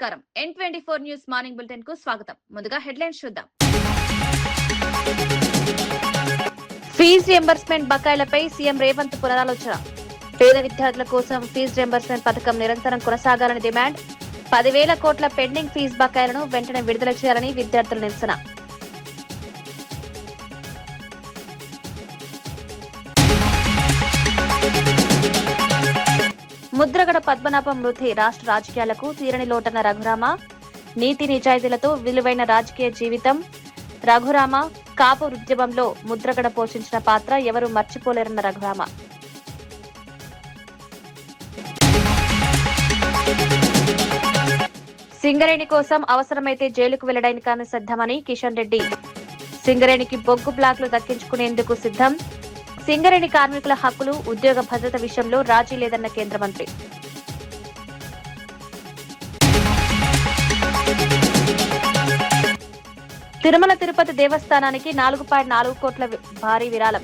నమస్కారం N24 news morning bulletin కు స్వాగతం. ముందుగా హెడ్లైన్స్ చూద్దాం. ఫీజు రియంబర్స్మెంట్ బకాయిలపై సీఎం రేవంత్ పునరాలోచన. పేద విద్యార్థుల కోసం ఫీజు రియంబర్స్మెంట్ పథకం నిరంతరం కొనసాగాలని డిమాండ్. 10,000 కోట్ల పెండింగ్ ఫీజు బకాయిలను వెంటనే విడుదల చేయాలని విద్యార్థుల నిరసన. ముద్రగడ పద్మనాభం మృతి రాష్ట్ర రాజకీయాలకు తీరని లోటన్న రఘురామ. నీతి నిజాయితీలతో విలువైన రాజకీయ జీవితం. రఘురామ కాపు ఉద్యమంలో ముద్రగడ పోషించిన పాత్ర ఎవరూ మర్చిపోలేరన్న రఘురామ. సింగరేణి కోసం అవసరమైతే జైలుకు వెళ్లడానికి సిద్ధమని కిషన్ రెడ్డి. సింగరేణికి బొగ్గు బ్లాక్లు దక్కించుకునేందుకు సిద్ధం. సింగరేణి కార్మికుల హక్కులు, ఉద్యోగ భద్రత విషయంలో రాజీ లేదన్న కేంద్ర మంత్రి. తిరుమల తిరుపతి దేవస్థానానికి 4.4 కోట్ల భారీ విరాళం.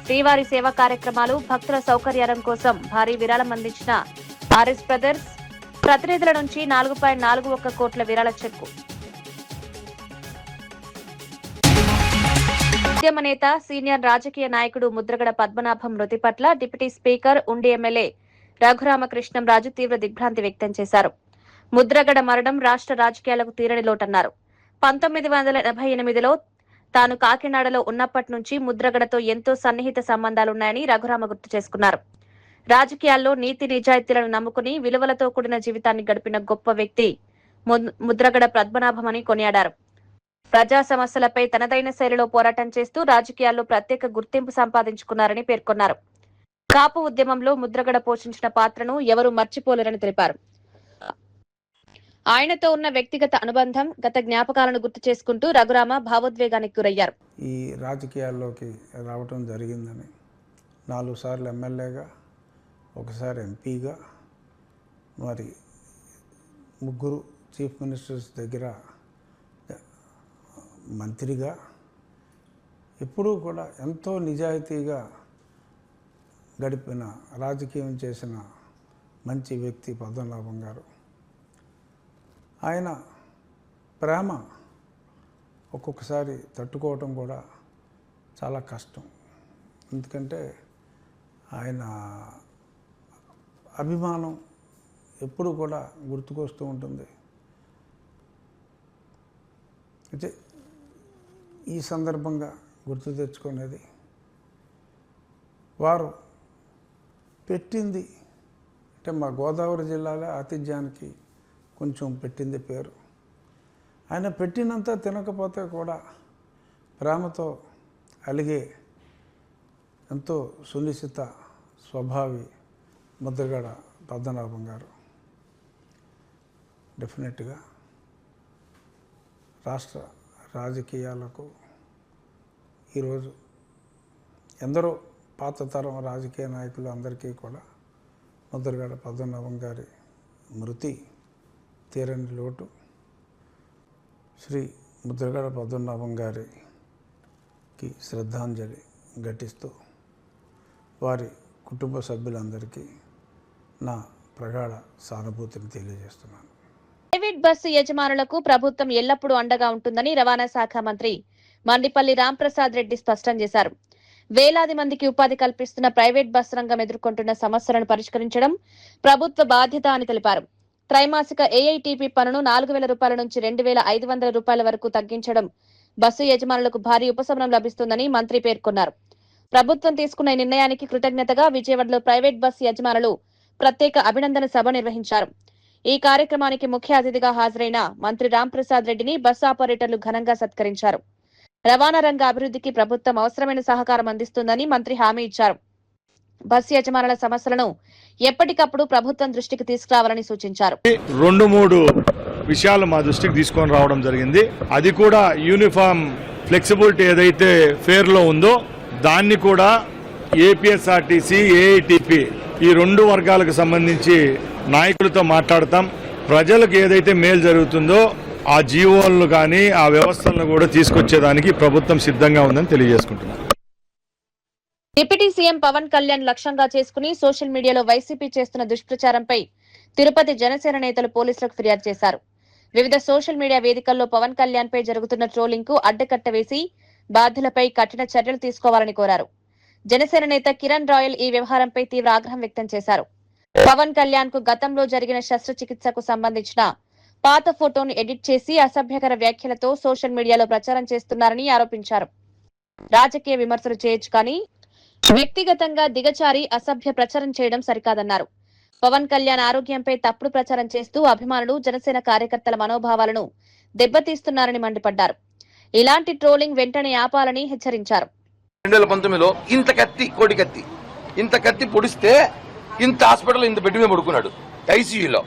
శ్రీవారి సేవా కార్యక్రమాలు, భక్తుల సౌకర్యాల కోసం భారీ విరాళం అందించిన ఆర్ఎస్ బ్రదర్స్. ప్రతినిధుల నుంచి 4.41 కోట్ల విరాళ చెక్కు. ఉద్యమ నేత, సీనియర్ రాజకీయ నాయకుడు ముద్రగడ పద్మనాభం మృతి పట్ల డిప్యూటీ స్పీకర్, ఉండి ఎమ్మెల్యే రఘురామకృష్ణంరాజు తీవ్ర దిగ్భ్రాంతి వ్యక్తం చేశారు. ముద్రగడ మరణం రాష్ట్ర రాజకీయాలకు తీరని లోటన్నారు. 1988లో తాను కాకినాడలో ఉన్నప్పటి నుంచి ముద్రగడతో ఎంతో సన్నిహిత సంబంధాలున్నాయని రఘురామ గుర్తు చేసుకున్నారు. రాజకీయాల్లో నీతి నిజాయితీలను నమ్ముకుని విలువలతో కూడిన జీవితాన్ని గడిపిన గొప్ప వ్యక్తి ముద్రగడ పద్మనాభమని కొనియాడారు. ప్రజా సమస్యలపై తనదైన శైలిలో పోరాటం చేస్తూ రాజకీయాల్లో ప్రత్యేక గుర్తింపు సంపాదించుకున్నారని పేర్కొన్నారు. కాపు ఉద్యమంలో ముద్రగడ పోషించిన పాత్రను ఎవరూ మర్చిపోలేరని తెలిపారు. ఆయనతో ఉన్న వ్యక్తిగత అనుబంధం, గత జ్ఞాపకాలను గుర్తు చేసుకుంటూ రఘురామ భావోద్వేగానికి గురయ్యారు. ఈ రాజకీయాల్లోకి రావటం జరిగిందని 4 సార్లు ఎమ్మెల్యేగా, ఒకసారి ఎంపీగా, మరి 3 చీఫ్ మినిస్టర్స్ దగ్గర మంత్రిగా, ఎప్పుడూ కూడా ఎంతో నిజాయితీగా గడిపిన, రాజకీయం చేసిన మంచి వ్యక్తి పద్మనాభం గారు. ఆయన ప్రేమ ఒక్కొక్కసారి తట్టుకోవటం కూడా చాలా కష్టం. ఎందుకంటే ఆయన అభిమానం ఎప్పుడు కూడా గుర్తుకొస్తూ ఉంటుంది. అయితే ఈ సందర్భంగా గుర్తు తెచ్చుకునేది, వారు పెట్టింది అంటే మా గోదావరి జిల్లాలో ఆతిథ్యానికి కొంచెం పెట్టింది పేరు. ఆయన పెట్టినంత తినకపోతే కూడా ప్రేమతో అలిగే ఎంతో సునిశ్చిత స్వభావి ముద్రగడ పద్మనాభం గారు. డెఫినెట్గా రాష్ట్ర రాజకీయాలకు ఈరోజు ఎందరో పాత తరం రాజకీయ నాయకులు అందరికీ కూడా ముద్రగడ పద్మనాభం గారి మృతి తీరని లోటు. శ్రీ ముద్రగడ పద్మనాభం గారికి శ్రద్ధాంజలి ఘటిస్తూ వారి కుటుంబ సభ్యులందరికీ నా ప్రగాఢ సానుభూతిని తెలియజేస్తున్నాను. ప్రైవేట్ బస్సు యజమానులకు ప్రభుత్వం ఎల్లప్పుడూ అండగా ఉంటుందని రవాణా శాఖ మంత్రి మండిపల్లి రాంప్రసాద్ రెడ్డి స్పష్టం చేశారు. వేలాది మందికి ఉపాధి కల్పిస్తున్న ప్రైవేట్ బస్సు రంగం ఎదుర్కొంటున్న సమస్యలను పరిష్కరించడం ప్రభుత్వ బాధ్యత అని తెలిపారు. త్రైమాసిక ఏఐటీపీ పన్నును 4,000 రూపాయల నుంచి 2,500 రూపాయల వరకు తగ్గించడం బస్సు యజమానులకు భారీ ఉపశమనం లభిస్తుందని మంత్రి పేర్కొన్నారు. ప్రభుత్వం తీసుకున్న ఈ నిర్ణయానికి కృతజ్ఞతగా విజయవాడలో ప్రైవేట్ బస్సు యజమానులు ప్రత్యేక అభినందన సభ నిర్వహించారు. ఈ కార్యక్రమానికి ముఖ్య అతిథిగా హాజరైన మంత్రి రాంప్రసాద్ రెడ్డిని బస్సు ఆపరేటర్లు ఘనంగా సత్కరించారు. రవాణా రంగ అభివృద్ధికి ప్రభుత్వం అవసరమైన సహకారం అందిస్తుందని మంత్రి హామీ ఇచ్చారు. బస్సు యజమానుల సమస్యలను ఎప్పటికప్పుడు ప్రభుత్వం దృష్టికి తీసుకురావాలని సూచించారు. 2-3 విషయాలు మా దృష్టికి తీసుకొని రావడం జరిగింది. అది కూడా యూనిఫామ్ ఫ్లెక్సిబిలిటీ ఏదైతే ఫేర్ లో ఉందో దాన్ని కూడా ఏపీఎస్ఆర్టీసీ, ఏఐటీపీ ఈ 2 వర్గాలకు సంబంధించి నాయకులతో మాట్లాడతాం. ప్రజలకు ఏదైతే మేలు జరుగుతుందో ఆ జీవోలను కానీ ఆ వ్యవస్థలను కూడా తీసుకొచ్చేదానికి ప్రభుత్వం సిద్ధంగా ఉందని తెలియజేసుకుంటున్నాం. డిప్యూటీ సీఎం పవన్ కళ్యాణ్ లక్ష్యంగా చేసుకుని సోషల్ మీడియాలో వైసీపీ చేస్తున్న దుష్ప్రచారంపై తిరుపతి జనసేన నేతలు పోలీసులకు ఫిర్యాదు చేశారు. వివిధ సోషల్ మీడియా వేదికల్లో పవన్ కళ్యాణ్ పై జరుగుతున్న ట్రోలింగ్ కు అడ్డుకట్ట వేసి బాధ్యులపై కఠిన చర్యలు తీసుకోవాలని కోరారు. జనసేన నేత కిరణ్ రాయల్ ఈ వ్యవహారంపై తీవ్ర ఆగ్రహం వ్యక్తం చేశారు. పవన్ కళ్యాణ్ కు గతంలో జరిగిన శస్త్రచికిత్సకు సంబంధించిన పాత ఫోటోను ఎడిట్ చేసి అసభ్యకర వ్యాఖ్యలతో సోషల్ మీడియాలో ప్రచారం చేస్తున్నారని ఆరోపించారు. రాజకీయ విమర్శలు చేయొచ్చు కానీ వ్యక్తిగతంగా దిగజారి అసభ్య ప్రచారం చేయడం సరికాదన్నారు. పవన్ కళ్యాణ్ ఆరోగ్యంపై తప్పుడు ప్రచారం చేస్తూ అభిమానులు జనసేన కార్యకర్తల మనోభావాలను దెబ్బతీస్తున్నారని మండిపడ్డారు. ఇలాంటి ట్రోలింగ్ వెంటనే ఆపాలని హెచ్చరించారు. 2019లో ఇంత కత్తి పొడిస్తే ఇంత హాస్పిటల్ ఇంత బెడ్ మీద పడుకున్నాడు ఐసీయూలో.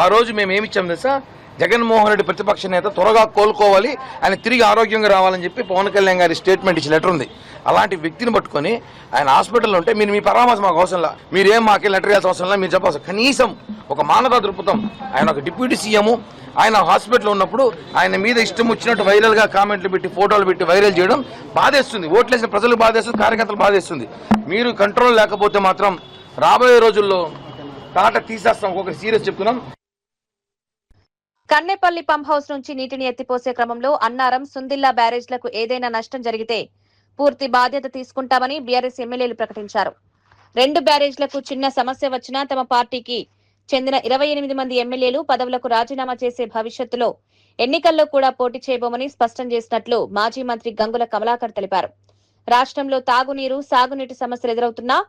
ఆ రోజు మేము ఏమిచ్చాం తెలుసా, జగన్మోహన్ రెడ్డి ప్రతిపక్ష నేత త్వరగా కోలుకోవాలి, ఆయన తిరిగి ఆరోగ్యంగా రావాలని చెప్పి పవన్ కళ్యాణ్ గారి స్టేట్మెంట్ ఇచ్చిన లెటర్ ఉంది. అలాంటి వ్యక్తిని పట్టుకొని ఆయన హాస్పిటల్లో ఉంటే మీ పరామర్శం మాకు అవసరంలా, మీరేం మాకే లెటర్ ఇవ్వాల్సిన అవసరంలా, మీరు చెప్పాల్సిన కనీసం ఒక మానవతా దృక్పథం. ఆయన ఒక డిప్యూటీ సీఎం, ఆయన హాస్పిటల్లో ఉన్నప్పుడు ఆయన మీద ఇష్టం వచ్చినట్టు వైరల్గా కామెంట్లు పెట్టి ఫోటోలు పెట్టి వైరల్ చేయడం బాధేస్తుంది. ఓట్లేసిన ప్రజలకు బాధేస్తుంది, కార్యకర్తలు బాధేస్తుంది. మీరు కంట్రోల్ లేకపోతే మాత్రం రాబోయే రోజుల్లో తాట తీసేస్తాం. ఒక సీరియస్ చెప్తున్నాం. కన్నెపల్లి పంప్ హౌస్ నుంచి నీటిని ఎత్తిపోసే క్రమంలో అన్నారం, సుందిల్లా బ్యారేజ్లకు ఏదైనా నష్టం జరిగితే పూర్తి బాధ్యత తీసుకుంటామని బీఆర్ఎస్ ఎమ్మెల్యేలు ప్రకటించారు. 2 బ్యారేజ్లకు చిన్న సమస్య వచ్చినా తమ పార్టీకి చెందిన 28 మంది ఎమ్మెల్యేలు పదవులకు రాజీనామా చేసే భవిష్యత్తులో ఎన్నికల్లో కూడా పోటీ చేయబోమని స్పష్టం చేసినట్లు మాజీ మంత్రి గంగుల కమలాకర్ తెలిపారు. రాష్ట్రంలో తాగునీరు, సాగునీటి సమస్యలు ఎదురవుతున్నా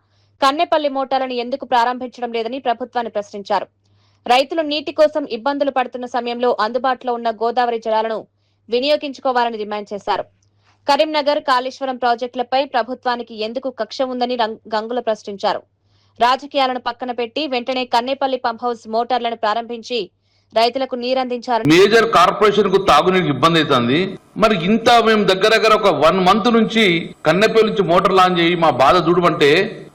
కన్నెపల్లి మోటార్లను ఎందుకు ప్రారంభించడం లేదని ప్రభుత్వాన్ని ప్రశ్నించారు. రైతులు నీటి కోసం ఇబ్బందులు పడుతున్న సమయంలో అందుబాటులో ఉన్న గోదావరి జలాలను వినియోగించుకోవాలని డిమాండ్ చేశారు. కరీంనగర్, కాళేశ్వరం ప్రాజెక్టులపై ప్రభుత్వానికి ఎందుకు కక్ష ఉందని గంగుల ప్రశ్నించారు. రాజకీయాలను పక్కన పెట్టి వెంటనే కన్నెపల్లి పంప్ హౌస్ మోటార్లను ప్రారంభించి రైతులకు నీరందించాలని. మేజర్ కార్పొరేషన్ కు తాగునీటికి ఇబ్బంది అవుతుంది. మరి ఇంత మేము దగ్గర ఒక 1 మంత్ నుంచి కన్నెపల్లి నుంచి మోటార్ లాంచ్ చేయి మా బాధ చూడమంటే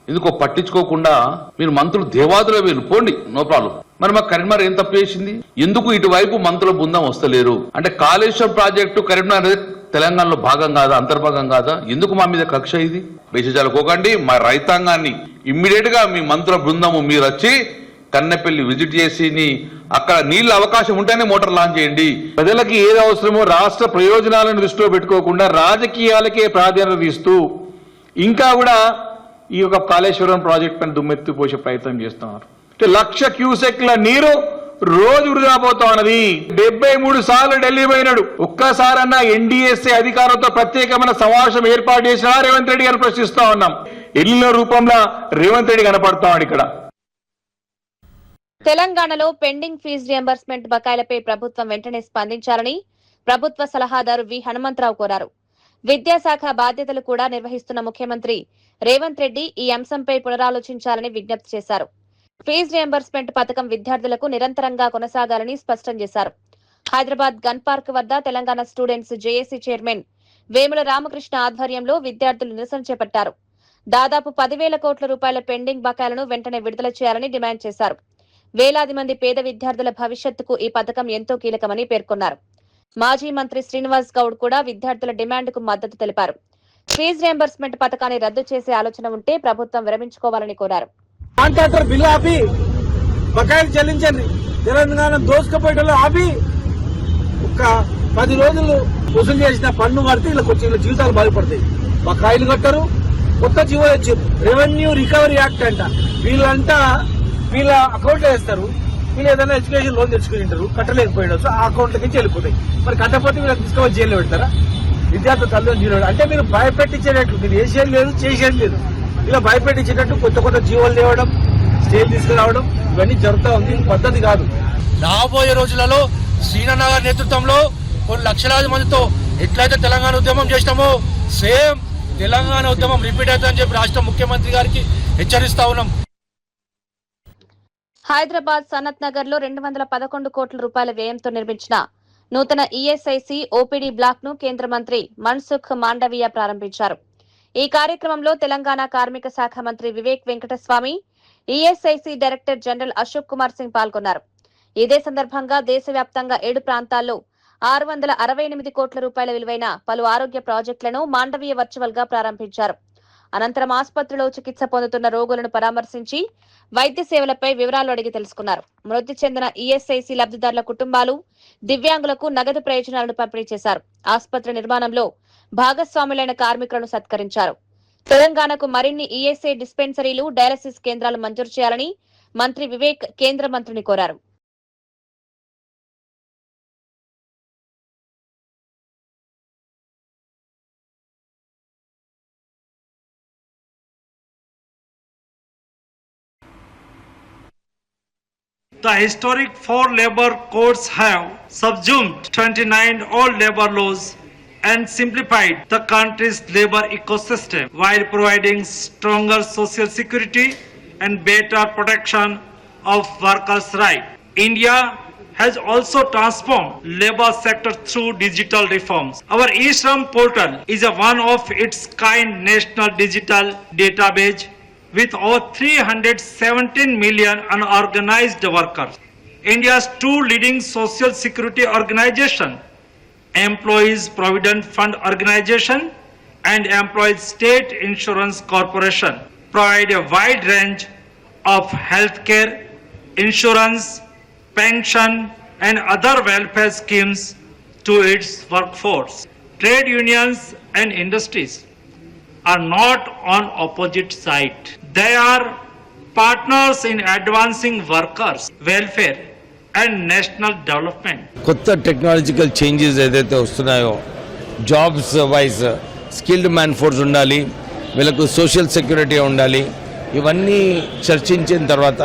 ఎందుకో పట్టించుకోకుండా మీరు మంత్రులు దేవాదుల వేరు పోండి, నో ప్రాబ్లం. మరి మా కరీంనగర్ ఏం తప్పు చేసింది? ఎందుకు ఇటువైపు మంత్రుల బృందం వస్తలేరు? అంటే కాళేశ్వరం ప్రాజెక్టు కరీంనగర్ తెలంగాణలో భాగం కాదా, అంతర్భాగం కాదా? ఎందుకు మా మీద కక్ష? ఇది వేషజాలుకోకండి. మా రైతాంగాన్ని ఇమ్మీడియట్ గా మీ మంత్రుల బృందము మీరు వచ్చి కన్నెపల్లి విజిట్ చేసి అక్కడ నీళ్ళ అవకాశం ఉంటేనే మోటార్ లాంచ్ చేయండి. ప్రజలకి ఏది అవసరమో రాష్ట్ర ప్రయోజనాలను దృష్టిలో పెట్టుకోకుండా రాజకీయాలకే ప్రాధాన్యత ఇస్తూ ఇంకా కూడా ఈ యొక్క కాళేశ్వరం ప్రాజెక్ట్ పైన దుమ్మెత్తిపోసే ప్రయత్నం చేస్తున్నారు. 1,00,000 క్యూసెక్ల నీరు రోజు వృధా పోతా ఉన్నది. 73 సార్లు ఢిల్లీ పోయినాడు. ఒక్కసారన్నా ఎన్డీఎస్ఏ అధికారులతో ప్రత్యేకమైన సమావేశం ఏర్పాటు చేసినా రేవంత్ రెడ్డి గారు ప్రశ్నిస్తా ఉన్నాం. ఎల్లిన రూపంలో రేవంత్ రెడ్డి కనపడతాడు ఇక్కడ. తెలంగాణలో పెండింగ్ ఫీజు రియంబర్స్మెంట్ బకాయిలపై ప్రభుత్వం వెంటనే స్పందించాలని ప్రభుత్వ సలహాదారు వి హనుమంతరావు కోరారు. విద్యాశాఖ బాధ్యతలు కూడా నిర్వహిస్తున్న ముఖ్యమంత్రి రేవంత్ రెడ్డి ఈ అంశంపై పునరాలోచించాలని విజ్ఞప్తి చేశారు. ఫీజు రియంబర్స్మెంట్ పథకం విద్యార్థులకు నిరంతరంగా కొనసాగాలని స్పష్టం చేశారు. హైదరాబాద్ గన్ పార్క్ వద్ద Telangana students JAC chairman Vemula Ramakrishna ఆధ్వర్యంలో విద్యార్థులు నిరసన చేపట్టారు. దాదాపు 10,000 కోట్ల రూపాయల పెండింగ్ బకాయిలను వెంటనే విడుదల చేయాలని డిమాండ్ చేశారు. వేలాది మంది పేద విద్యార్థుల భవిష్యత్తుకు ఈ పథకం ఎంతో కీలకమని పేర్కొన్నారు. మాజీ మంత్రి శ్రీనివాస్ గౌడ్ కూడా విద్యార్థుల డిమాండ్కు మద్దతు తెలిపారు. ఫీజు రియంబర్స్మెంట్ పథకాన్ని రద్దు చేసే ఆలోచన ఉంటే ప్రభుత్వం విరమించుకోవాలని కోరారు. కాంట్రాక్టర్ బిల్లు ఆపి బకాయిలు చెల్లించండి. తెలంగాణ దోసుకుపోయేటలో ఆపి ఒక 10 రోజులు వసూలు చేసిన పన్ను కడితే ఇలా కొంచెం జీవితాలు బాగుపడతాయి. బకాయిలు కట్టరు. కొత్త జీవో వచ్చారు, రెవెన్యూ రికవరీ యాక్ట్ అంట. వీళ్ళంతా వీళ్ళ అకౌంట్లో వేస్తారు. వీళ్ళు ఏదైనా ఎడ్యుకేషన్ లోన్ తెచ్చుకుంటారు, కట్టలేకపోయినా సో ఆ అకౌంట్ల నుంచి వెళ్ళిపోతాయి. మరి కట్టకపోతే వీళ్ళకి తీసుకొని జైల్లో పెడతారా? విద్యార్థులు తల్లిని జీరో అంటే మీరు భయపెట్టించేటట్లు మీరు వేసేది లేదు, చేసేది లేదు. ఇలా భయపెట్టించేటట్టు కొత్త జీవోలు తేవడం, స్టేజ్ తీసుకురావడం ఇవన్నీ జరుగుతూ ఉంది. పద్ధతి కాదు. రాబోయే రోజులలో శ్రీనగర్ నేతృత్వంలో కొన్ని లక్షలాది మందితో ఎట్లయితే తెలంగాణ ఉద్యమం చేసినామో సేమ్ తెలంగాణ ఉద్యమం రిపీట్ అవుతుందని చెప్పి రాష్ట్ర ముఖ్యమంత్రి గారికి హెచ్చరిస్తా ఉన్నాం. హైదరాబాద్ సనత్ నగర్ లో 211 కోట్ల రూపాయల వ్యయంతో నిర్మించిన నూతన ఈఎస్ఐసి ఓపీడీ బ్లాక్ ను కేంద్ర మంత్రి మన్సుఖ్ మాండవీయ ప్రారంభించారు. ఈ కార్యక్రమంలో తెలంగాణ కార్మిక శాఖ మంత్రి Vivek Venkataswamy, ESIC director general Ashok Kumar Singh పాల్గొన్నారు. ఇదే సందర్భంగా దేశవ్యాప్తంగా 7 ప్రాంతాల్లో 668 కోట్ల రూపాయల విలువైన పలు ఆరోగ్య ప్రాజెక్టులను మాండవీయ వర్చువల్ గా ప్రారంభించారు. అనంతరం ఆసుపత్రిలో చికిత్స పొందుతున్న రోగులను పరామర్శించి వైద్య సేవలపై వివరాలు అడిగి తెలుసుకున్నారు. మృతి చెందిన ఈఎస్ఐసి లబ్ధిదారుల కుటుంబాలు, దివ్యాంగులకు నగదు ప్రయోజనాలను పంపిణీ చేశారు. ఆసుపత్రి నిర్మాణంలో భాగస్వాములైన కార్మికులను సత్కరించారు. తెలంగాణకు మరిన్ని ఈఎస్ఐ డిస్పెన్సరీలు, డయాలసిస్ కేంద్రాలు మంజూరు చేయాలని మంత్రి వివేక్ కేంద్ర మంత్రిని కోరారు. The historic 4 labor codes have subsumed 29 old labor laws and simplified the country's labor ecosystem while providing stronger social security and better protection of workers' rights. India has also transformed labor sector through digital reforms. Our eShram portal is a one of its kind national digital database with over 317 million unorganized workers. India's two leading social security organizations, Employees Provident Fund Organization and Employees State Insurance Corporation, provide a wide range of healthcare, insurance, pension and other welfare schemes to its workforce. Trade unions and industries are not on opposite side. They are partners in advancing workers' welfare and national development. కొత్త technological changes ఏదైతే వస్తున్నాయో, jobs wise skilled man force ఉండాలి, వీళ్ళకు social security ఉండాలి, ఇవన్నీ చర్చించిన తర్వాత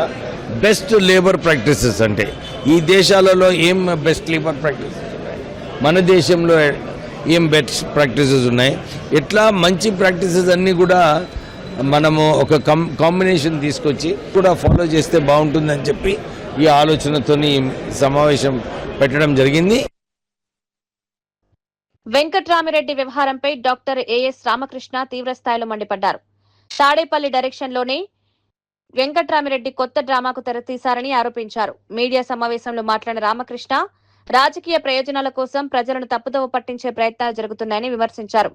best labour practices అంటే ఈ దేశాలలో ఏం బెస్ట్ లేబర్ ప్రాక్టీసెస్ ఉన్నాయి, మన దేశంలో ఏం బెస్ట్ ప్రాక్టీసెస్ ఉన్నాయి, ఎట్లా మంచి ప్రాక్టీసెస్ అన్నీ కూడా మనము ఒక కాంబినేషన్ తీసుకొచ్చి కూడా ఫాలో చేస్తే బాగుంటుందని చెప్పి ఈ ఆలోచనతో సమావేశం పెట్టడం జరిగింది. వెంకట్రామిరెడ్డి వ్యవహారంపై డాక్టర్ ఏఎస్ రామకృష్ణ తీవ్రస్థాయిలో మండిపడ్డారు. తాడేపల్లి డైరెక్షన్లోనే వెంకట్రామిరెడ్డి కొత్త డ్రామాకు తెరతీశారని ఆరోపించారు. మీడియా సమావేశంలో మాట్లాడిన రామకృష్ణ రాజకీయ ప్రయోజనాల కోసం ప్రజలను తప్పుదోవ పట్టించే ప్రయత్నాలు జరుగుతున్నాయని విమర్శించారు.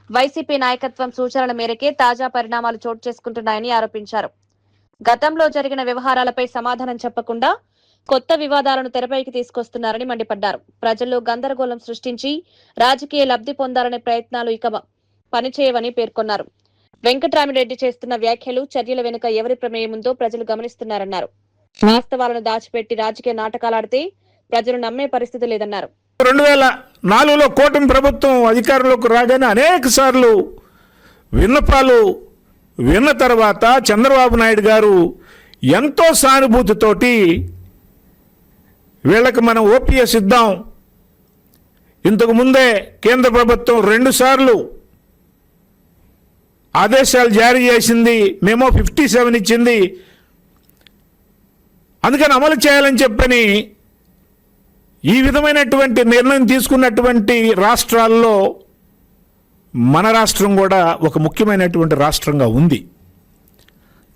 వైసీపీ నాయకత్వం సూచనల మేరకే తాజా పరిణామాలు చోటు చేసుకుంటున్నాయని ఆరోపించారు. గతంలో జరిగిన వ్యవహారాలపై సమాధానం చెప్పకుండా కొత్త వివాదాలను తెరపైకి తీసుకొస్తున్నారని మండిపడ్డారు. ప్రజల్లో గందరగోళం సృష్టించి రాజకీయ లబ్ధి పొందాలనే ప్రయత్నాలు ఇక పనిచేయవని పేర్కొన్నారు. వెంకట్రామిరెడ్డి చేస్తున్న వ్యాఖ్యలు, చర్యల వెనుక ఎవరి ప్రమేయం ఉందో ప్రజలు గమనిస్తున్నారన్నారు. వాస్తవాలను దాచిపెట్టి రాజకీయ నాటకాలాడితే ప్రజలు నమ్మే పరిస్థితి లేదన్నారు. 2004లో కూటమి ప్రభుత్వం అధికారంలోకి రాగానే అనేక సార్లు విన్నపాలు విన్న తర్వాత చంద్రబాబు నాయుడు గారు ఎంతో సానుభూతితోటి వీళ్ళకి మనం ఓపీఎస్ ఇద్దాం, ఇంతకు ముందే కేంద్ర ప్రభుత్వం 2 సార్లు ఆదేశాలు జారీ చేసింది, మేము 57 ఇచ్చింది, అందుకని అమలు చేయాలని చెప్పని ఈ విధమైనటువంటి నిర్ణయం తీసుకున్నటువంటి రాష్ట్రాల్లో మన రాష్ట్రం కూడా ఒక ముఖ్యమైనటువంటి రాష్ట్రంగా ఉంది.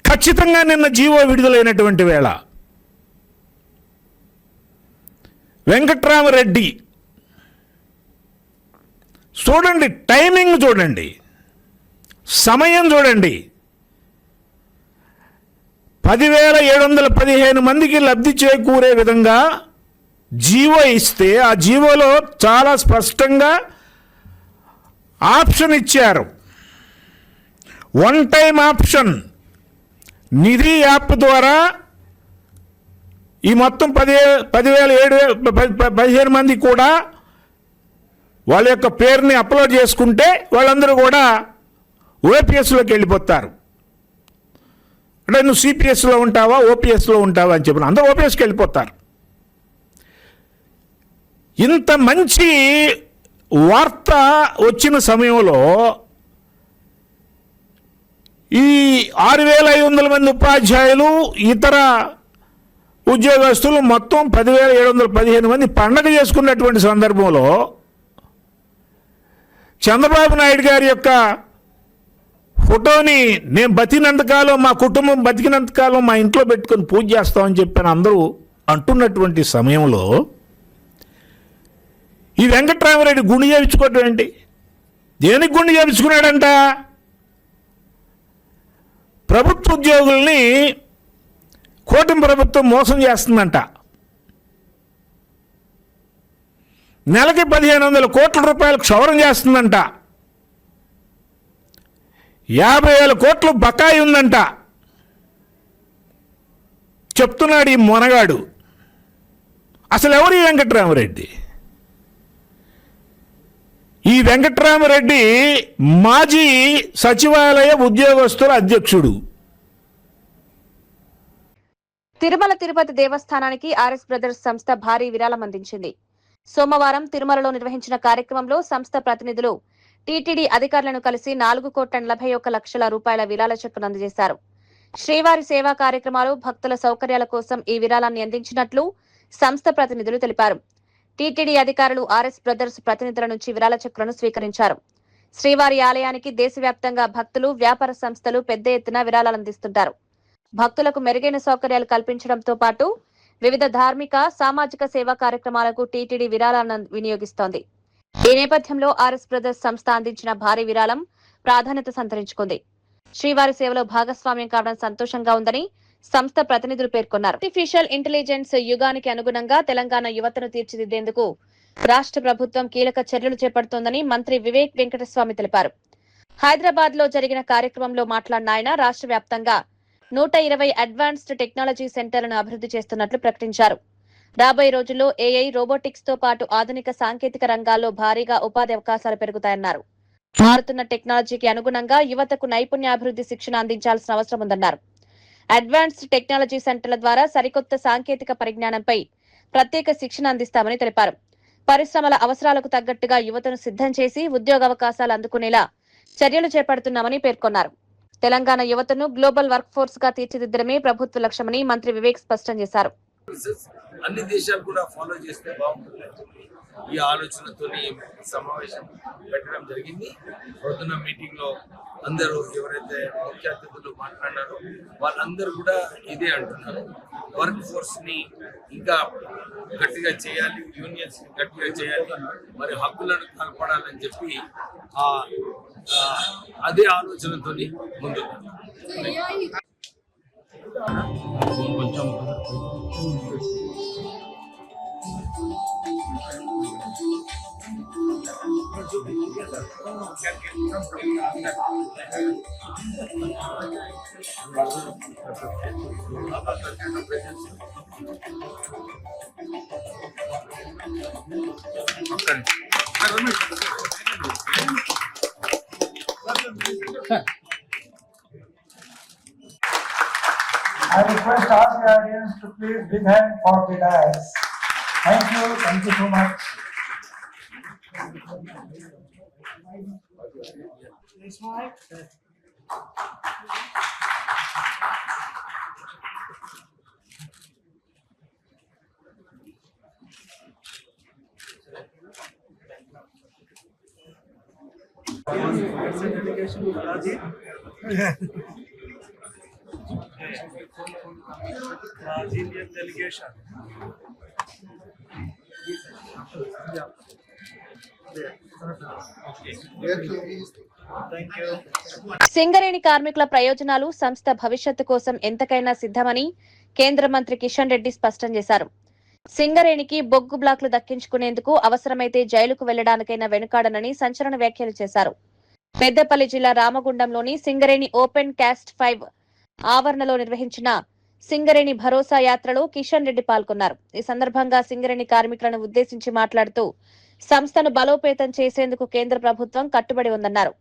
ఖచ్చితంగా నిన్న జీవో విడుదలైనటువంటి వేళ వెంకట్రామరెడ్డి చూడండి, టైమింగ్ చూడండి, సమయం చూడండి, 10,715 మందికి లబ్ధి చేకూరే విధంగా జీవో ఇస్తే ఆ జీవోలో చాలా స్పష్టంగా ఆప్షన్ ఇచ్చారు. One time option. నిధి యాప్ ద్వారా ఈ మొత్తం 15,000 మంది కూడా వాళ్ళ యొక్క పేరుని అప్లోడ్ చేసుకుంటే వాళ్ళందరూ కూడా ఓపీఎస్లోకి వెళ్ళిపోతారు. అంటే నువ్వు సిపిఎస్లో ఉంటావా, ఓపీఎస్లో ఉంటావా అని చెప్పిన అందరూ ఓపీఎస్కి వెళ్ళిపోతారు. ఇంత మంచి వార్త వచ్చిన సమయంలో ఈ 6,500 మంది ఉపాధ్యాయులు, ఇతర ఉద్యోగస్తులు మొత్తం 10,715 మంది పండగ చేసుకున్నటువంటి సందర్భంలో చంద్రబాబు నాయుడు గారి యొక్క ఫోటోని నేను బతికినంతకాలం, మా కుటుంబం బతికినంతకాలం మా ఇంట్లో పెట్టుకొని పూజ చేస్తామని చెప్పాను అందరూ అంటున్నటువంటి సమయంలో ఈ వెంకట్రామరెడ్డి గుండె చేయించుకోవటం ఏంటి? దేనికి గుండె చేయించుకున్నాడంట? ప్రభుత్వ ఉద్యోగుల్ని కూటమి ప్రభుత్వం మోసం చేస్తుందంట. నెలకి 1500 కోట్ల రూపాయలు క్షౌరం చేస్తుందంట. 50,000 కోట్లు బకాయి ఉందంట. చెప్తున్నాడు ఈ మొనగాడు. అసలు ఎవరు ఈ వెంకట్రామరెడ్డి? ఈ వెంకట్రామరెడ్డి మాజీ సచివాలయ ఉద్యోగస్తుల అధ్యక్షుడు. తిరుమల తిరుపతి దేవస్థానానికి ఆర్ఎస్ బ్రదర్స్ సంస్థ భారీ విరాళం అందించింది. సోమవారం తిరుమలలో నిర్వహించిన కార్యక్రమంలో సంస్థ ప్రతినిధులు టీటీడీ అధికారులను కలిసి 4,41,00,000 రూపాయల విరాళ చెక్కును అందజేశారు. శ్రీవారి సేవా కార్యక్రమాలు, భక్తుల సౌకర్యాల కోసం ఈ విరాళాన్ని అందించినట్లు సంస్థ ప్రతినిధులు తెలిపారు. టీటీడీ అధికారులు ఆర్ఎస్ బ్రదర్స్ ప్రతినిధుల నుంచి విరాళ చెక్కులను స్వీకరించారు. శ్రీవారి ఆలయానికి దేశవ్యాప్తంగా భక్తులు, వ్యాపార సంస్థలు పెద్ద ఎత్తున విరాళాలు అందిస్తుంటారు. భక్తులకు మెరుగైన సౌకర్యాలు కల్పించడంతో పాటు వివిధ ధార్మిక, సామాజిక సేవా కార్యక్రమాలకు టీటీడీ విరాళాలను వినియోగిస్తోంది. ఈ నేపథ్యంలో ఆర్ఎస్ బ్రదర్స్ సంస్థ అందించిన భారీ విరాళం ప్రాధాన్యత సంతరించుకుంది. శ్రీవారి సేవలో భాగస్వామ్యం కావడం సంతోషంగా ఉందని సంస్థ ప్రతినిధులు పేర్కొన్నారు. ఆర్టిఫిషియల్ ఇంటెలిజెన్స్ యుగానికి అనుగుణంగా తెలంగాణ యువతను తీర్చిదిద్దేందుకు రాష్ట్ర ప్రభుత్వం కీలక చర్యలు చేపడుతోందని మంత్రి వివేక్ వెంకటస్వామి తెలిపారు. హైదరాబాద్ లో జరిగిన కార్యక్రమంలో మాట్లాడిన ఆయన రాష్ట్ర వ్యాప్తంగా 120 అడ్వాన్స్డ్ టెక్నాలజీ సెంటర్లను అభివృద్ధి చేస్తున్నట్లు ప్రకటించారు. రాబోయే రోజుల్లో ఏఐ, రోబోటిక్స్ తో పాటు ఆధునిక సాంకేతిక రంగాల్లో భారీగా ఉపాధి అవకాశాలు పెరుగుతాయన్నారు. మారుతున్న టెక్నాలజీకి అనుగుణంగా యువతకు నైపుణ్యాభివృద్ధి శిక్షణ అందించాల్సిన అవసరం ఉందన్నారు. అడ్వాన్స్డ్ టెక్నాలజీ సెంటర్ల ద్వారా సరికొత్త సాంకేతిక పరిజ్ఞానంపై ప్రత్యేక శిక్షణ అందిస్తామని తెలిపారు. పరిశ్రమల అవసరాలకు తగ్గట్టుగా యువతను సిద్ధం చేసి ఉద్యోగ అవకాశాలు అందుకునేలా చర్యలు చేపడుతున్నామని పేర్కొన్నారు. తెలంగాణ యువతను గ్లోబల్ వర్క్ ఫోర్స్ గా తీర్చిదిద్దడమే ప్రభుత్వ లక్ష్యమని మంత్రి వివేక్ స్పష్టం చేశారు. అన్ని దేశాలు కూడా ఫాలో చేస్తే బాగుంటుంది. ఈ ఆలోచనతో సమావేశం పెట్టడం జరిగింది. పొద్దున్న మీటింగ్ లో అందరూ ఎవరైతే ముఖ్య అతిథులు మాట్లాడారో వాళ్ళందరూ కూడా ఇదే అంటున్నారు. వర్క్ ఫోర్స్ ని ఇంకా గట్టిగా చేయాలి, యూనియన్స్ ని గట్టిగా చేయాలి, మరి హక్కులను కలపడాలని చెప్పి అదే ఆలోచనతో ముందు కొంచెం I request all the audience to please big hand for the dais. Thank you so much. Indian delegation. Singareni కార్మికుల ప్రయోజనాలు, సంస్థ భవిష్యత్తు కోసం ఎంతకైనా సిద్ధమని కేంద్ర మంత్రి కిషన్ రెడ్డి స్పష్టం చేశారు. సింగరేణికి బొగ్గు బ్లాక్లు దక్కించుకునేందుకు అవసరమైతే జైలుకు వెళ్లడానికైనా వెనుకాడనని సంచలన వ్యాఖ్యలు చేశారు. పెద్దపల్లి జిల్లా రామగుండంలోని సింగరేణి ఓపెన్ కాస్ట్ 5 ఆవరణలో నిర్వహించిన సింగరేణి భరోసా యాత్రలో కిషన్ రెడ్డి పాల్గొన్నారు. ఈ సందర్భంగా సింగరేణి కార్మికులను ఉద్దేశించి మాట్లాడుతూ సంస్థను బలోపేతం చేసేందుకు కేంద్ర ప్రభుత్వం కట్టుబడి ఉందన్నారు.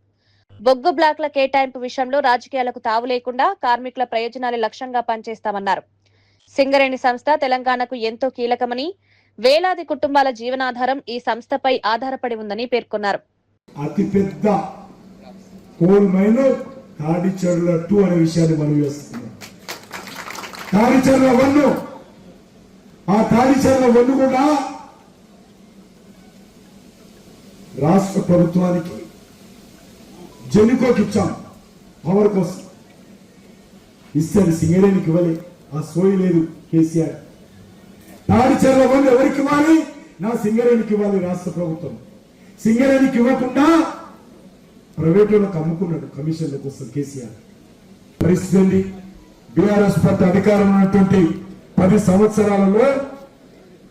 బొగ్గు బ్లాక్ల కేటాయింపు విషయంలో రాజకీయాలకు తావు లేకుండా కార్మికుల ప్రయోజనాలే లక్ష్యంగా పనిచేస్తామన్నారు. సింగరేణి సంస్థ తెలంగాణకు ఎంతో కీలకమని, వేలాది కుటుంబాల జీవనాధారం ఈ సంస్థపై ఆధారపడి ఉందని పేర్కొన్నారు. అతిపెద్ద కోల్ మైనర్ తాడిచెర్ల 2 అనే విషయాన్ని మనం చేస్తున్నాం. తాడిచెర్ల 1, ఆ తాడిచెర్ల 1 కూడా రాష్ట్ర ప్రభుత్వానికి జెన్కోకి ఇచ్చాం. పవర్ కోసం ఇస్తే అది సింగరేణికి ఇవ్వలే. ఆ సోయి లేదు కేసీఆర్. తాడిచెర్ల 1 ఎవరికి ఇవ్వాలి? నా సింగరేణికి ఇవ్వాలి రాష్ట్ర ప్రభుత్వం. సింగరేణికి ఇవ్వకుండా ప్రైవేట్ వాళ్ళకి అమ్ముకున్నాడు కమిషన్ల కోసం కేసీఆర్. పరిస్థితి ఉంది. బీఆర్ఎస్ పార్టీ అధికారం ఉన్నటువంటి 10 సంవత్సరాలలో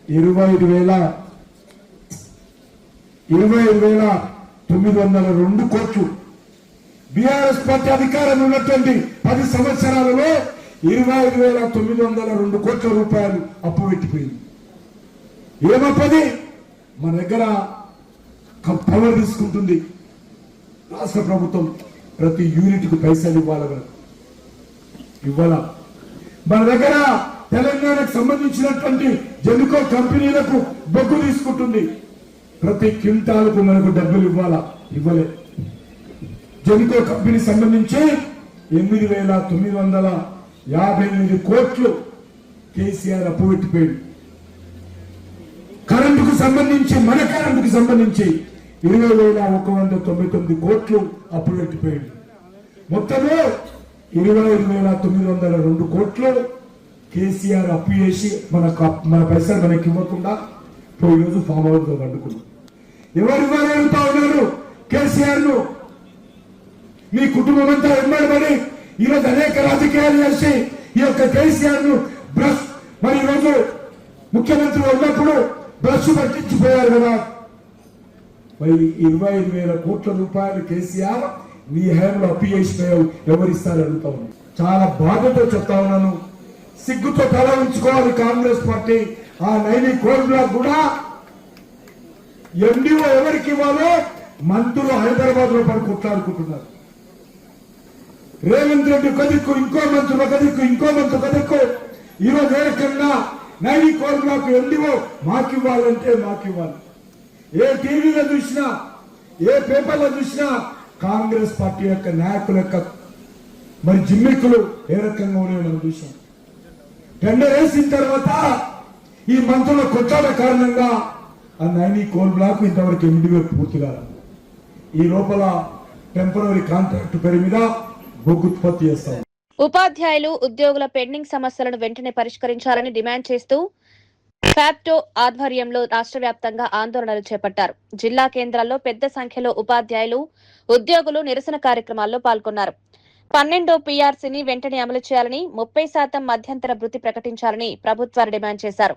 25,902 కోట్లు. బీఆర్ఎస్ పార్టీ అధికారం ఉన్నటువంటి 10 సంవత్సరాలలో 25,902 కోట్ల రూపాయలు అప్పు పెట్టిపోయింది. ఏమప్పది? మన దగ్గర పవర్ తీసుకుంటుంది రాష్ట్ర ప్రభుత్వం. ప్రతి యూనిట్కు పైసలు ఇవ్వాల. మన దగ్గర తెలంగాణకు సంబంధించినటువంటి జెన్కో కంపెనీలకు బొగ్గు తీసుకుంటుంది. ప్రతి క్వింటాలకు మనకు డబ్బులు ఇవ్వలే. జెన్కో కంపెనీ సంబంధించి 8,958 కోట్లు కేసీఆర్ అప్పు పెట్టిపోయింది. కరెంటుకు సంబంధించి మన కరెంటుకు సంబంధించి 20,199 కోట్లు అప్పు పెట్టిపోయింది. మొత్తము 25,902 కోట్లు కేసీఆర్ అప్పు చేసి మన పైసలు మనకి ఇవ్వకుండా పోయి రోజు ఫామ్ హౌస్ లో అడ్డుకున్నాం. ఎవరు అడుగుతా ఉన్నారు కేసీఆర్ ను? మీ కుటుంబం అంతా వెంబడబడి ఈరోజు అనేక రాజకీయాలు చేసి ఈ యొక్క కేసీఆర్ ను బ్రష్ మరి ఈరోజు ముఖ్యమంత్రి ఉన్నప్పుడు బ్రష్ పట్టించిపోయారు కదా. మరి 25,000 కోట్ల రూపాయలు కేసీఆర్ నీ హయాంలో అప్పు చేసిపోయావు, ఎవరిస్తారు అడుగుతా ఉన్నాను. చాలా బాధతో చెప్తా ఉన్నాను. సిగ్గుతో తల ఉంచుకోవాలి కాంగ్రెస్ పార్టీ. ఆ నైని కోల్ బ్లాక్ కూడా ఎండిఓ ఎవరికి ఇవ్వాలో మంత్రులు హైదరాబాద్ లో పడి కొట్లాడుకుంటున్నారు. రేవంత్ రెడ్డి కదిక్కు, ఇంకో మంత్రులు కదిక్కు, ఇంకో మంత్రులు కదిక్కు. ఈరోజు ఏ రకంగా నైని కోల్ బ్లాక్ ఎండిఓ మాకివ్వాలంటే మాకివ్వాలి. ఏ టీవీలో చూసినా, ఏ పేపర్లో చూసినా కాంగ్రెస్ పార్టీ యొక్క నాయకుల యొక్క మరి జిమ్మిక్కులు ఏ రకంగా ఉన్నాయో మనం చూసాం. టెండర్ వేసిన తర్వాత ఈ మంత్రుల కొట్లాట కారణంగా ఆ నైని కోల్ బ్లాక్ ఇంతవరకు ఎండిఓ పూర్తిగా ఈ లోపల టెంపరరీ కాంట్రాక్ట్ పేరు మీద బొగ్గు ఉత్పత్తి చేస్తాం. ఉపాధ్యాయులు, ఉద్యోగుల పెండింగ్ సమస్యలను వెంటనే పరిష్కరించాలని డిమాండ్ చేస్తూ ఫ్యాప్టో ఆధ్వర్యంలో రాష్ట్ర వ్యాప్తంగా ఆందోళనలు చేపట్టారు. జిల్లా కేంద్రాల్లో పెద్ద సంఖ్యలో ఉపాధ్యాయులు, ఉద్యోగులు నిరసన కార్యక్రమాల్లో పాల్గొన్నారు. 12వ పీఆర్సీని వెంటనే అమలు చేయాలని, 30% మధ్యంతర భృతి ప్రకటించాలని ప్రభుత్వాలు డిమాండ్ చేశారు.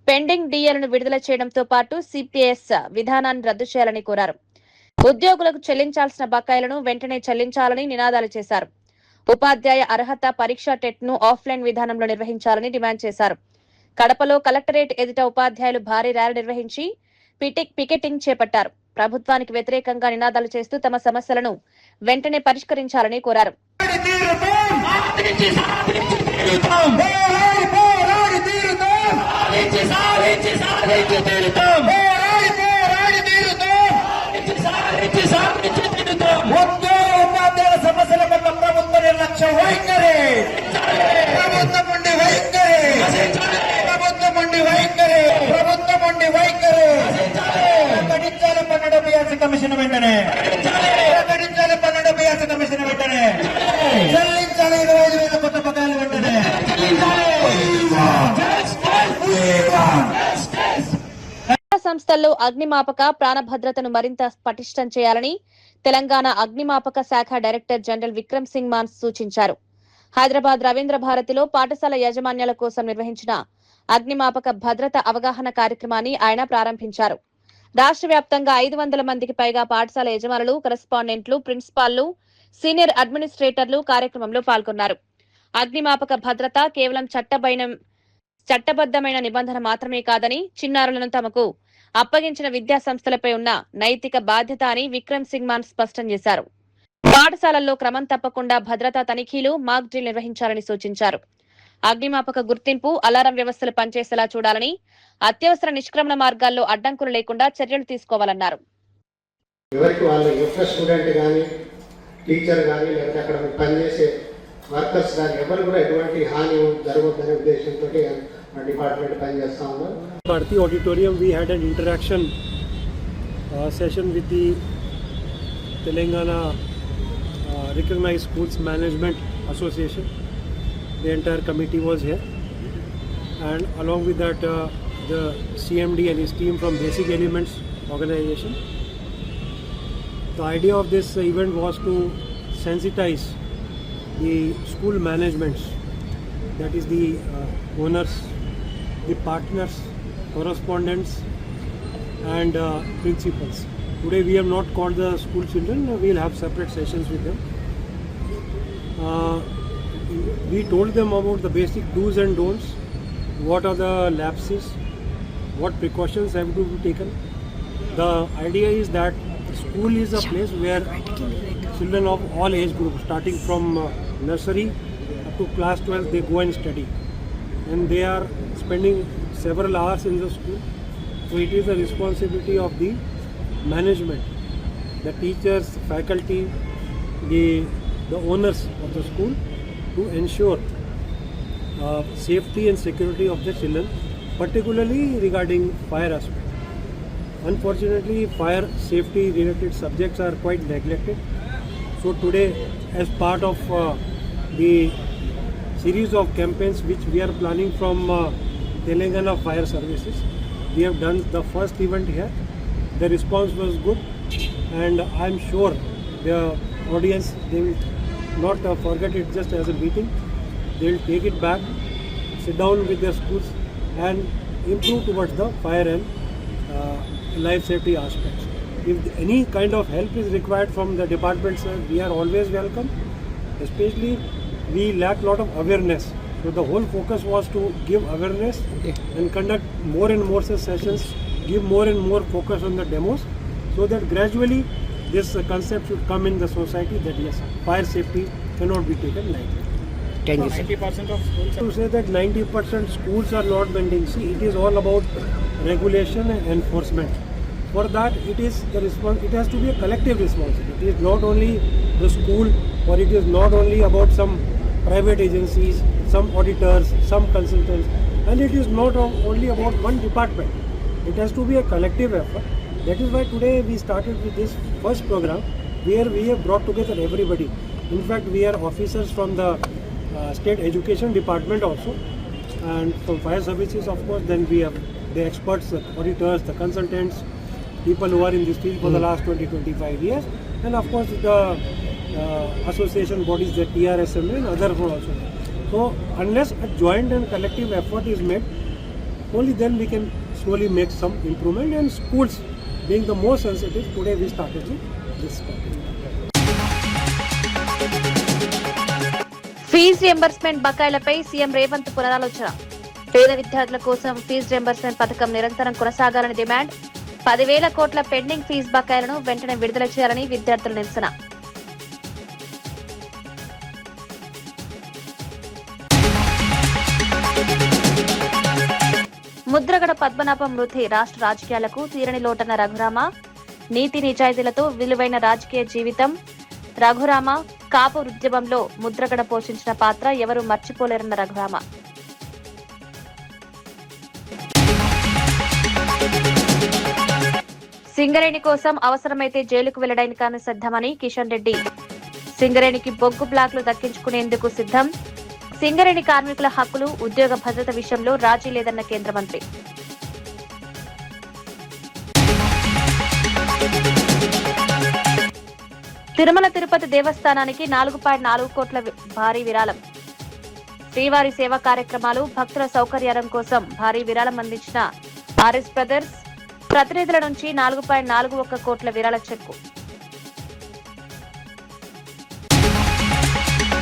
పెండింగ్ డీఏలను విడుదల చేయడంతో పాటు సిపిఎస్ విధానాన్ని రద్దు చేయాలని కోరారు. ఉద్యోగులకు చెల్లించాల్సిన బకాయిలను వెంటనే చెల్లించాలని నినాదాలు చేశారు. ఉపాధ్యాయ అర్హత పరీక్ష టెట్ ను ఆఫ్లైన్ విధానంలో నిర్వహించాలని డిమాండ్ చేశారు. కడపలో కలెక్టరేట్ ఎదుట ఉపాధ్యాయులు భారీ ర్యాలీ నిర్వహించి పికెటింగ్ చేపట్టారు. ప్రభుత్వానికి వ్యతిరేకంగా నినాదాలు చేస్తూ తమ సమస్యలను వెంటనే పరిష్కరించాలని కోరారు. ఉపాధ్యాయుల సమస్యల పట్ల ప్రభుత్వ నిర్లక్ష్యం వైఖరి, ప్రభుత్వం ఉండి వైఖరి, ప్రభుత్వం ఉండి వైఖరి, ప్రభుత్వం ఉండి వైఖరి. ప్రకటించాలి 12వ పీఆర్సీ కమిషన్ వెంటనే, ప్రకటించాలి 12వ పీఆర్సీ కమిషన్ వెంటనే, చెల్లించాలి 25,000 కొత్త బకాయిలు వెంటనే. సంస్థల్లో అగ్నిమాపక ప్రాణభద్రతను మరింత పటిష్టం చేయాలని తెలంగాణ అగ్నిమాపక శాఖ డైరెక్టర్ జనరల్ విక్రమ్ సింగ్ మాన్ సూచించారు. హైదరాబాద్ రవీంద్ర భారతిలో పాఠశాల యాజమాన్యాల కోసం నిర్వహించిన అగ్నిమాపక భద్రత అవగాహన కార్యక్రమాన్ని ఆయన ప్రారంభించారు. రాష్ట్ర వ్యాప్తంగా 500 మందికి పైగా పాఠశాల యజమానులు, కరెస్పాండెంట్లు, ప్రిన్సిపాల్లు, సీనియర్ అడ్మినిస్ట్రేటర్లు కార్యక్రమంలో పాల్గొన్నారు. అగ్నిమాపక భద్రత కేవలం చట్టబద్దమైన నిబంధన మాత్రమే కాదని, చిన్నారులను తమకు అప్పగించిన విద్యా సంస్థలపై ఉన్న నైతిక బాధ్యత అని విక్రమ్ సింగ్ మాన్ స్పష్టం చేశారు. పాఠశాలల్లో క్రమం తప్పకుండా భద్రతా తనిఖీలు, మాక్ డ్రిల్ నిర్వహించాలని సూచించారు. అగ్నిమాపక గుర్తింపు, అలారం వ్యవస్థలు పనిచేసేలా చూడాలని, అత్యవసర నిష్క్రమణ మార్గాల్లో అడ్డంకులు లేకుండా చర్యలు తీసుకోవాలన్నారు. ఎవరికి వాళ్ళు స్టూడెంట్ కానీ, టీచర్ కానీ, లేకపోతే అక్కడ పనిచేసే వర్కర్స్ కానీ ఎవరు కూడా ఎటువంటి హాని జరగొద్దనే ఉద్దేశంతో డిపార్ట్మెంట్ పనిచేస్తా ఉన్నారు. Bharati Auditorium, we had an interaction session with the Telangana Recognized Schools Management Association. The entire committee was here, and along with that the CMD and his team from Basic Elements organization. The idea of this event was to sensitize the school managements, that is the owners, the partners, correspondents and principals. Today we have not called the school children, we will have separate sessions with them. We told them about the basic do's and don'ts, what are the lapses, what precautions have to be taken. The idea is that school is a place where children of all age groups, starting from nursery up to class 12, they go and study. And they are spending several hours in the school. So it is the responsibility of the management, the teachers, faculty, the owners of the school to ensure safety and security of the children, particularly regarding fire aspect. Unfortunately, fire safety related subjects are quite neglected. So today, as part of the series of campaigns which we are planning from Telangana Fire Services, we have done the first event here. The response was good, and I am sure the audience, they will not forget it just as a meeting. They will take it back, sit down with their schools and improve towards the fire and life safety aspects. If any kind of help is required from the departments, we are always welcome. Especially we lack a lot of awareness. So the whole focus was to give awareness and conduct more and more such sessions, give more and more focus on the demos, so that gradually this concept should come in the society that yes, fire safety cannot be taken lightly. Thank you, 90% of schools. To say that 90% schools are not bending, see, it is all about regulation and enforcement. For that, it is the it has to be a collective responsibility. It is not only the school, or it is not only about some private agencies, some auditors, some consultants, and it is not only about one department. It has to be a collective effort. That is why today we started with this first program, where we have brought together everybody. In fact, we are officers from the State Education Department also, and from Fire Services, of course. Then we have the experts, the auditors, the consultants, people who are in this field for the last 20-25 years, and of course the association bodies, the TRSMA and others also. So unless a joint and collective effort is made, only then we can slowly make some improvement. And schools being the most sensitive, today we started with this topic. Fee reimbursement బకాయిలపై CM Revanth పునరాలోచన. పేద విద్యార్థుల కోసం fee reimbursement పథకం నిరంతరం కొనసాగాలని demand. 10,000 కోట్ల pending fee బకాయిలను వెంటనే విడుదల చేయాలని విద్యార్థుల నిరసన. ముద్రగడ పద్మనాభం మృతి రాష్ట్ర రాజకీయాలకు తీరని లోటన్న రఘురామ. నీతి నిజాయితీలతో విలువైన రాజకీయ జీవితం రఘురామ. కాపు ఉద్యమంలో ముద్రగడ పోషించిన పాత్ర ఎవరూ మర్చిపోలేరన్న రఘురామ. సింగరేణి కోసం అవసరమైతే జైలుకు వెళ్లడానికి సిద్ధమని కిషన్ రెడ్డి. సింగరేణికి బొగ్గు బ్లాక్లు దక్కించుకునేందుకు సిద్ధం. సింగరేణి కార్మికుల హక్కులు, ఉద్యోగ భద్రత విషయంలో రాజీ లేదన్న కేంద్ర మంత్రి. తిరుమల తిరుపతి దేవస్థానానికి 4.4 కోట్ల భారీ విరాళం. శ్రీవారి సేవా కార్యక్రమాలు, భక్తుల సౌకర్యాల కోసం భారీ విరాళం అందించిన ఆర్ఎస్ బ్రదర్స్. ప్రతినిధుల నుంచి 4.41 కోట్ల విరాళ చెక్కు.